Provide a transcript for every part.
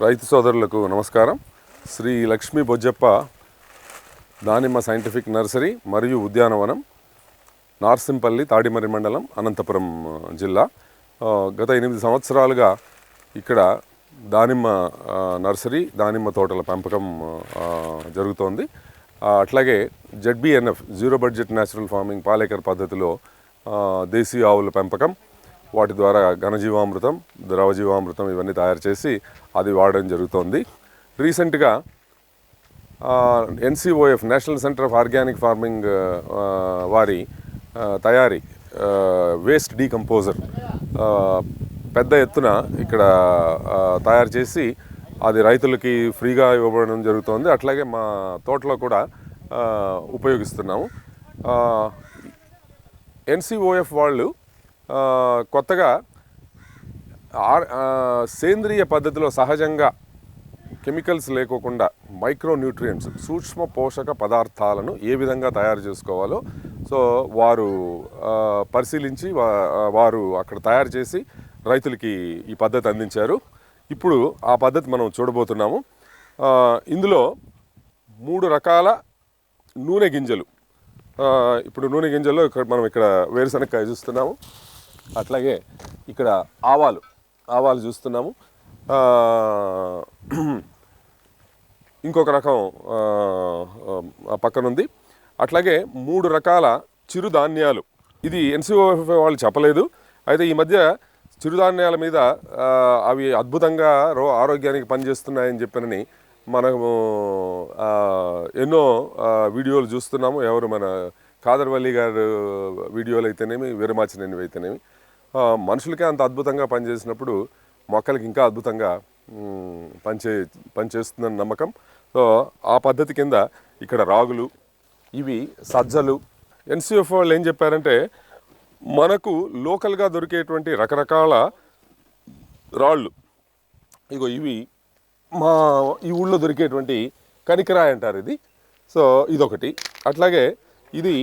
రైతు సోదరులకు నమస్కారం. శ్రీ లక్ష్మీ బొజ్జప్ప దానిమ్మ సైంటిఫిక్ నర్సరీ మరియు ఉద్యానవనం, నార్సింపల్లి, తాడిమర్రి మండలం, అనంతపురం జిల్లా. గత 8 సంవత్సరాలుగా ఇక్కడ దానిమ్మ నర్సరీ, దానిమ్మ తోటల పెంపకం జరుగుతోంది. అట్లాగే ZBNF zero budget natural farming Palekar పద్ధతిలో దేశీ ఆవుల పెంపకం, వాటి ద్వారా ఘనజీవామృతం, ద్రవజీవామృతం ఇవన్నీ తయారు చేసి అది వాడడం జరుగుతోంది. రీసెంట్గా NCOF national centre of organic farming వారి తయారీ వేస్ట్ డీకంపోజర్ పెద్ద ఎత్తున ఇక్కడ తయారు చేసి అది రైతులకి ఫ్రీగా ఇవ్వబడడం జరుగుతోంది. అట్లాగే మా తోటలో కూడా ఉపయోగిస్తున్నాము. NCOF వాళ్ళు కొత్తగా సేంద్రియ పద్ధతిలో సహజంగా కెమికల్స్ లేకోకుండా మైక్రోన్యూట్రియంట్స్, సూక్ష్మ పోషక పదార్థాలను ఏ విధంగా తయారు చేసుకోవాలో వారు పరిశీలించి వారు అక్కడ తయారు చేసి రైతులకి ఈ పద్ధతి అందించారు. ఇప్పుడు ఆ పద్ధతి మనం చూడబోతున్నాము. ఇందులో 3 రకాల నూనె గింజలు, ఇప్పుడు నూనె గింజల్లో మనం ఇక్కడ వేరుశనగకాయ చూస్తున్నాము. అట్లాగే ఇక్కడ ఆవాలు చూస్తున్నాము. ఇంకొక రకం పక్కనుంది. అట్లాగే 3 రకాల చిరుధాన్యాలు. ఇది NCOF వాళ్ళు చెప్పలేదు. అయితే ఈ మధ్య చిరుధాన్యాల మీద అవి అద్భుతంగా ఆరోగ్యానికి పనిచేస్తున్నాయని చెప్పనని మనము ఎన్నో వీడియోలు చూస్తున్నాము. ఎవరు మన కాదర్వల్లి గారు వీడియోలు అయితేనేమి, వీరమాచినేనివి అయితేనేమి, మనుషులకే అంత అద్భుతంగా పనిచేసినప్పుడు మొక్కలకి ఇంకా అద్భుతంగా పనిచేస్తుందని నమ్మకం. ఆ పద్ధతి కింద ఇక్కడ రాగులు, ఇవి సజ్జలు. NCOF వాళ్ళు ఏం చెప్పారంటే, మనకు లోకల్గా దొరికేటువంటి రకరకాల రాళ్ళు, ఇవి ఈ ఊళ్ళో దొరికేటువంటి కనికరాయి అంటారు ఇది. ఇదొకటి. అట్లాగే ఇది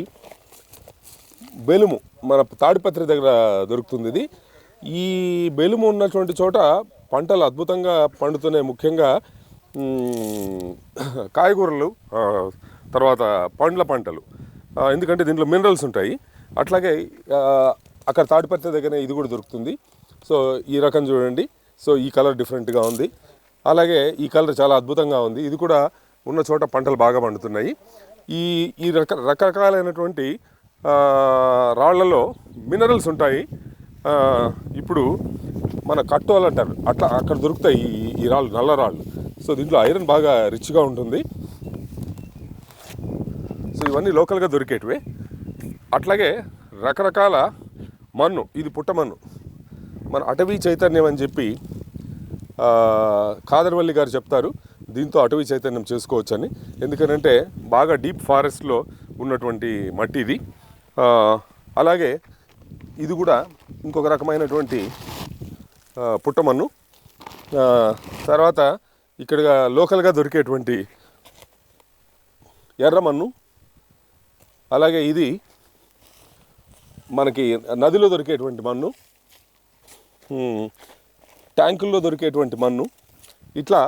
బెలుము, మన తాడిపత్రి దగ్గర దొరుకుతుంది ఇది. ఈ బెలుము ఉన్నటువంటి చోట పంటలు అద్భుతంగా పండుతున్నాయి. ముఖ్యంగా కాయగూరలు, తర్వాత పంటలు, ఎందుకంటే దీంట్లో మినరల్స్ ఉంటాయి. అట్లాగే అక్కడ తాడిపత్రి దగ్గర ఇది కూడా దొరుకుతుంది. ఈ రకం చూడండి. ఈ కలర్ డిఫరెంట్గా ఉంది. అలాగే ఈ కలర్ చాలా అద్భుతంగా ఉంది. ఇది కూడా ఉన్న చోట పంటలు బాగా పండుతున్నాయి. ఈ రకరకాలైనటువంటి రాళ్లలో మినరల్స్ ఉంటాయి. ఇప్పుడు మన కట్టోలు అంటారు, అక్కడ దొరుకుతాయి ఈ రాళ్ళు, నల్ల రాళ్ళు. దీంట్లో ఐరన్ బాగా రిచ్గా ఉంటుంది. ఇవన్నీ లోకల్గా దొరికేటివే. అట్లాగే రకరకాల మన్ను, ఇది పుట్టమన్ను, మన అటవీ చైతన్యం అని చెప్పి కాదర్వల్లి గారు చెప్తారు. దీంతో అటవీ చైతన్యం చేసుకోవచ్చని. ఎందుకనంటే బాగా డీప్ ఫారెస్ట్లో ఉన్నటువంటి మట్టి ఇది. అలాగే ఇది కూడా ఇంకొక రకమైనటువంటి పుట్టమన్ను. తర్వాత ఇక్కడ లోకల్గా దొరికేటువంటి ఎర్రమన్ను. అలాగే ఇది మనకి నదిలో దొరికేటువంటి మన్ను, ట్యాంకుల్లో దొరికేటువంటి మన్ను. ఇట్లా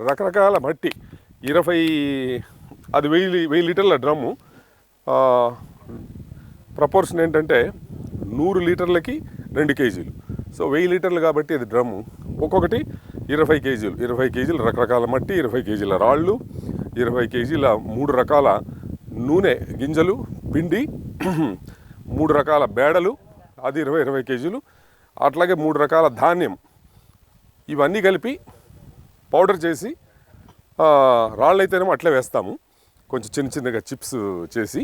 రకరకాల మట్టి. 1000 లీటర్ల డ్రమ్ము. ప్రపోర్షన్ ఏంటంటే 100 లీటర్లకి 2 కేజీలు. 1000 లీటర్లు కాబట్టి అది డ్రమ్ము. ఒక్కొక్కటి 20 కేజీలు. 20 కేజీలు రకరకాల మట్టి, 20 కేజీల రాళ్ళు, 20 కేజీల 3 రకాల నూనె గింజలు, పిండి, 3 రకాల బేడలు, అది 20 కేజీలు. అట్లాగే 3 రకాల ధాన్యం. ఇవన్నీ కలిపి పౌడర్ చేసి, రాళ్ళు అయితేనేమో అట్లే వేస్తాము, కొంచెం చిన్నగా చిప్స్ చేసి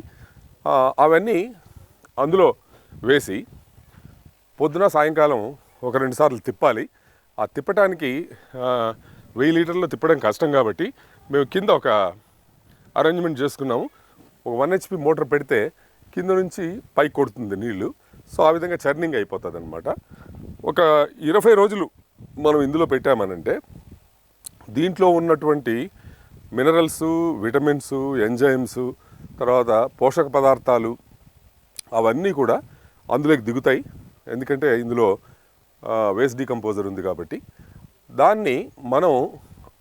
అవన్నీ అందులో వేసి పొద్దున సాయంకాలం ఒక 2 సార్లు తిప్పాలి. ఆ తిప్పటానికి 1000 లీటర్లు తిప్పడం కష్టం కాబట్టి మేము కింద ఒక అరేంజ్మెంట్ చేసుకున్నాము. ఒక 1 HP మోటార్ పెడితే కింద నుంచి పైకి కొడుతుంది నీళ్లు. ఆ విధంగా చర్నింగ్ అయిపోతుంది అనమాట. ఒక 20 రోజులు మనం ఇందులో పెట్టామనంటే దీంట్లో ఉన్నటువంటి మినరల్స్, విటమిన్స్, ఎంజైమ్స్, తర్వాత పోషక పదార్థాలు అవన్నీ కూడా అందులోకి దిగుతాయి. ఎందుకంటే ఇందులో వేస్ట్ డీకంపోజర్ ఉంది కాబట్టి దాన్ని మనం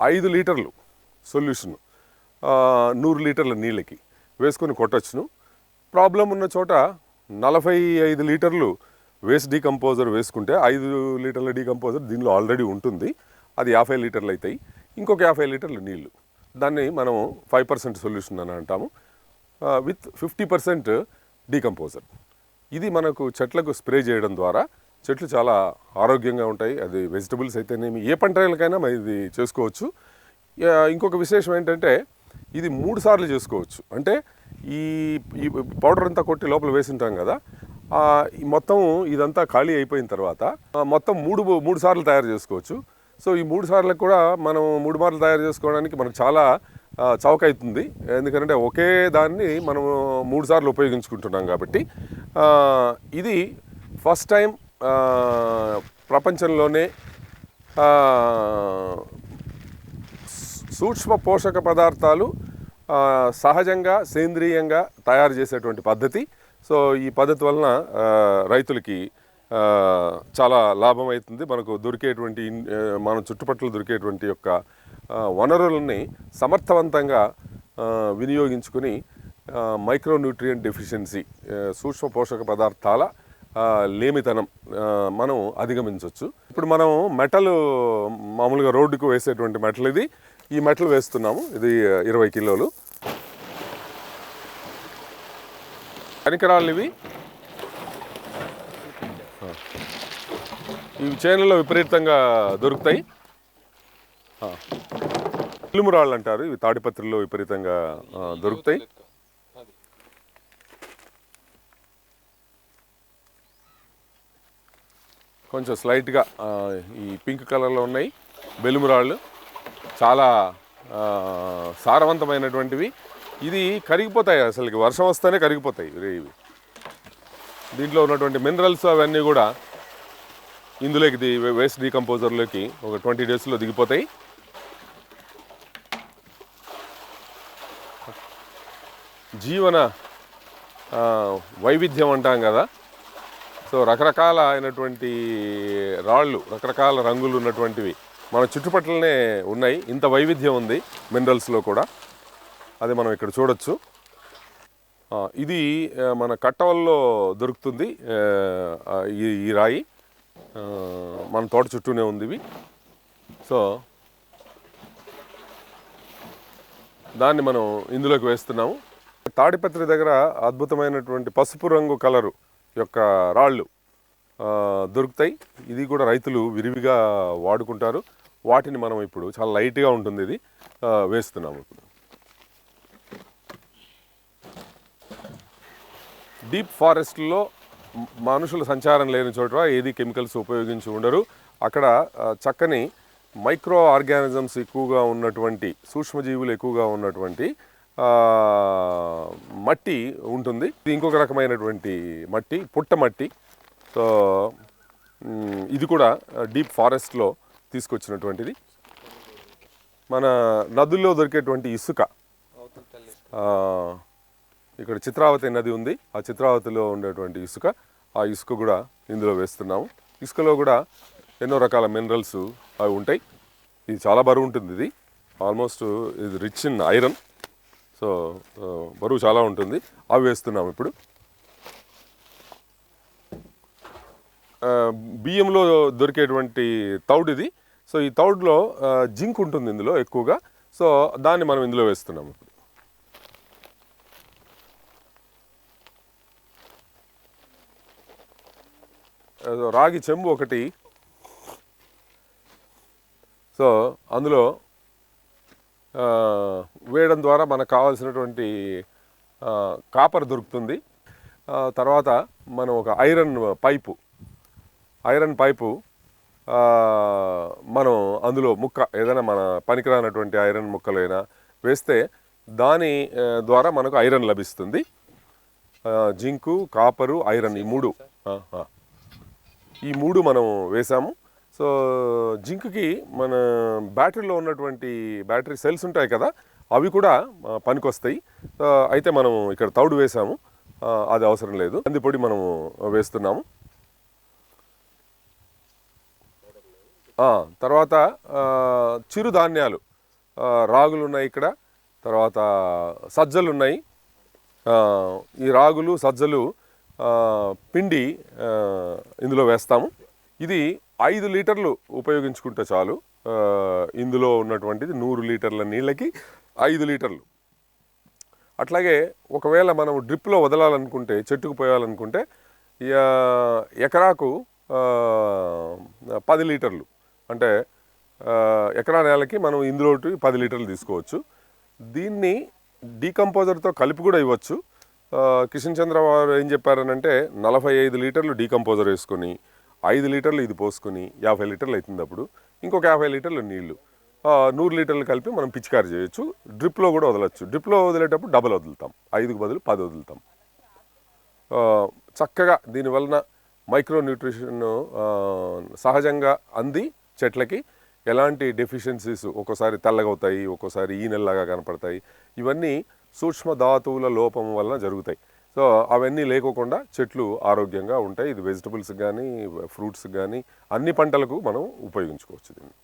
5 లీటర్లు సొల్యూషన్ 100 లీటర్ల నీళ్ళకి వేసుకొని కొట్టచ్చును. ప్రాబ్లం ఉన్న చోట 45 లీటర్లు వేస్ట్ డీకంపోజర్ వేసుకుంటే 5 లీటర్ల డీకంపోజర్ దీనిలో ఆల్రెడీ ఉంటుంది, అది 50 లీటర్లు అవుతాయి. ఇంకొక 50 లీటర్లు నీళ్ళు, దాన్ని మనం 5% సొల్యూషన్ అని అంటాము, విత్ 50% డీకంపోజర్. ఇది మనకు చెట్లకు స్ప్రే చేయడం ద్వారా చెట్లు చాలా ఆరోగ్యంగా ఉంటాయి. అది వెజిటబుల్స్ అయితేనేమి ఏ పంటలకైనా ఇది చేసుకోవచ్చు. ఇంకొక విశేషం ఏంటంటే ఇది 3 సార్లు చేసుకోవచ్చు. అంటే ఈ ఈ పౌడర్ అంతా కొట్టి లోపల వేసింటాం కదా, ఈ మొత్తం ఇదంతా ఖాళీ అయిపోయిన తర్వాత మొత్తం మూడు సార్లు తయారు చేసుకోవచ్చు. సో ఈ 3 సార్లకు కూడా మనం 3 మార్లు తయారు చేసుకోవడానికి మనకు చాలా చౌక అవుతుంది. ఎందుకంటే ఒకే దాన్ని మనం 3 సార్లు ఉపయోగించుకుంటున్నాం కాబట్టి. ఇది ఫస్ట్ టైం ప్రపంచంలోనే సూక్ష్మ పోషక పదార్థాలు సహజంగా సేంద్రియంగా తయారు చేసేటువంటి పద్ధతి. సో ఈ పద్ధతి వలన రైతులకి చాలా లాభం అవుతుంది. మనకు దొరికేటువంటి మన చుట్టుపక్కల దొరికేటువంటి యొక్క వనరులని సమర్థవంతంగా వినియోగించుకుని మైక్రోన్యూట్రియంట్ డెఫిషియన్సీ, సూక్ష్మ పోషక పదార్థాల లేమితనం మనం అధిగమించవచ్చు. ఇప్పుడు మనం మెటల్ మామూలుగా రోడ్డుకు వేసేటువంటి మెటల్ ఇది. ఈ మెటల్ వేస్తున్నాము. ఇది 20 కిలోలు. కనికరాళ్ళు ఇవి చేనులో విపరీతంగా దొరుకుతాయి. ఇలుమురాళ్ళు అంటారు, ఇవి తాడిపత్రిలో విపరీతంగా దొరుకుతాయి. కొంచెం స్లైట్గా ఈ పింక్ కలర్లో ఉన్నాయి బెలుమురాళ్ళు, చాలా సారవంతమైనటువంటివి. ఇది కరిగిపోతాయి, అసలుకి వర్షం వస్తేనే కరిగిపోతాయి ఇవి. దీంట్లో ఉన్నటువంటి మినరల్స్ అవన్నీ కూడా ఇందులోకి వేస్ట్ డీకంపోజర్లోకి ఒక 20 డేస్లో దిగిపోతాయి. జీవన వైవిధ్యం అంటాం కదా, సో రకరకాల అయినటువంటి రాళ్ళు, రకరకాల రంగులు ఉన్నటువంటివి మన చుట్టుపక్కలనే ఉన్నాయి. ఇంత వైవిధ్యం ఉంది మినరల్స్లో కూడా, అది మనం ఇక్కడ చూడొచ్చు. ఇది మన కట్టవల్లో దొరుకుతుంది ఈ రాయి, మన తోట చుట్టూనే ఉంది ఇవి. సో దాన్ని మనం ఇందులోకి వేస్తున్నాము. తాడిపత్రి దగ్గర అద్భుతమైనటువంటి పసుపు రంగు కలరు యొక్క రాళ్ళు దొరుకుతాయి. ఇది కూడా రైతులు విరివిగా వాడుకుంటారు. వాటిని మనం ఇప్పుడు చాలా లైట్గా ఉంటుంది ఇది వేస్తున్నాము. ఇప్పుడు డీప్ ఫారెస్ట్లో మనుషుల సంచారం లేని చోట ఏది కెమికల్స్ ఉపయోగించి ఉండరు. అక్కడ చక్కని మైక్రో ఆర్గానిజమ్స్ ఎక్కువగా ఉన్నటువంటి, సూక్ష్మజీవులు ఎక్కువగా ఉన్నటువంటి మట్టి ఉంటుంది. ఇది ఇంకొక రకమైనటువంటి మట్టి, పుట్ట మట్టి. సో ఇది కూడా డీప్ ఫారెస్ట్లో తీసుకొచ్చినటువంటిది. మన నదుల్లో దొరికేటువంటి ఇసుక, ఇక్కడ చిత్రావతి నది ఉంది, ఆ చిత్రావతిలో ఉండేటువంటి ఇసుక, ఆ ఇసుక కూడా ఇందులో వేస్తున్నాము. ఇసుకలో కూడా ఎన్నో రకాల మినరల్స్ అవి ఉంటాయి. ఇది చాలా బరువు ఉంటుంది. ఇది ఆల్మోస్ట్ ఇది రిచ్ ఇన్ ఐరన్. సో బరువు చాలా ఉంటుంది. అవి వేస్తున్నాము ఇప్పుడు. బియ్యంలో దొరికేటువంటి తౌడు ఇది. సో ఈ తౌడులో జింక్ ఉంటుంది ఇందులో ఎక్కువగా. సో దాన్ని మనం ఇందులో వేస్తున్నాము ఇప్పుడు. రాగి చెంబు ఒకటి. సో అందులో వేయడం ద్వారా మనకు కావాల్సినటువంటి కాపర్ దొరుకుతుంది. తర్వాత మనం ఒక ఐరన్ పైపు మనం అందులో ముక్క ఏదైనా మన పనికిరానటువంటి ఐరన్ ముక్కలైనా వేస్తే దాని ద్వారా మనకు ఐరన్ లభిస్తుంది. జింకు, కాపరు, ఐరన్ ఈ మూడు మనం వేసాము. సో జింక్కి మన బ్యాటరీలో ఉన్నటువంటి బ్యాటరీ సెల్స్ ఉంటాయి కదా, అవి కూడా పనికొస్తాయి. అయితే మనం ఇక్కడ తౌడు వేసాము, అది అవసరం లేదు. కందిపొడి మనము వేస్తున్నాము. తర్వాత చిరుధాన్యాలు రాగులు ఉన్నాయి ఇక్కడ, తర్వాత సజ్జలు ఉన్నాయి. ఈ రాగులు సజ్జలు పిండి ఇందులో వేస్తాము. ఇది 5 లీటర్లు ఉపయోగించుకుంటే చాలు. ఇందులో ఉన్నటువంటిది 100 లీటర్ల నీళ్ళకి 5 లీటర్లు. అట్లాగే ఒకవేళ మనం డ్రిప్లో వదలాలనుకుంటే, చెట్టుకు పోయాలనుకుంటే ఎకరాకు 10 లీటర్లు, అంటే ఎకరా నేలకి మనం ఇందులో 10 లీటర్లు తీసుకోవచ్చు. దీన్ని డీకంపోజర్తో కలిపి కూడా ఇవ్వచ్చు. కిషన్ చంద్ర వారు ఏం చెప్పారనంటే 45 లీటర్లు డీకంపోజర్ వేసుకొని 5 లీటర్లు ఇది పోసుకొని 50 లీటర్లు అవుతుంది. అప్పుడు ఇంకొక 50 లీటర్లు నీళ్లు, 100 లీటర్లు కలిపి మనం పిచికారి చేయొచ్చు. డ్రిప్లో కూడా వదలచ్చు. డ్రిప్లో వదిలేటప్పుడు డబల్ వదులుతాం, 5కు బదులు 10 వదులుతాం. చక్కగా దీనివలన మైక్రో న్యూట్రిషన్ సహజంగా అంది చెట్లకి. ఎలాంటి డెఫిషియన్సీస్, ఒక్కోసారి తెల్లగా అవుతాయి, ఒక్కోసారి ఈనెల్లాగా కనపడతాయి. ఇవన్నీ సూక్ష్మ ధాతువుల లోపం వలన జరుగుతాయి. సో అవన్నీ లేకోకుండా చెట్లు ఆరోగ్యంగా ఉంటాయి. ఇది వెజిటబుల్స్కి కానీ ఫ్రూట్స్కి కానీ అన్ని పంటలకు మనం ఉపయోగించుకోవచ్చు దీన్ని.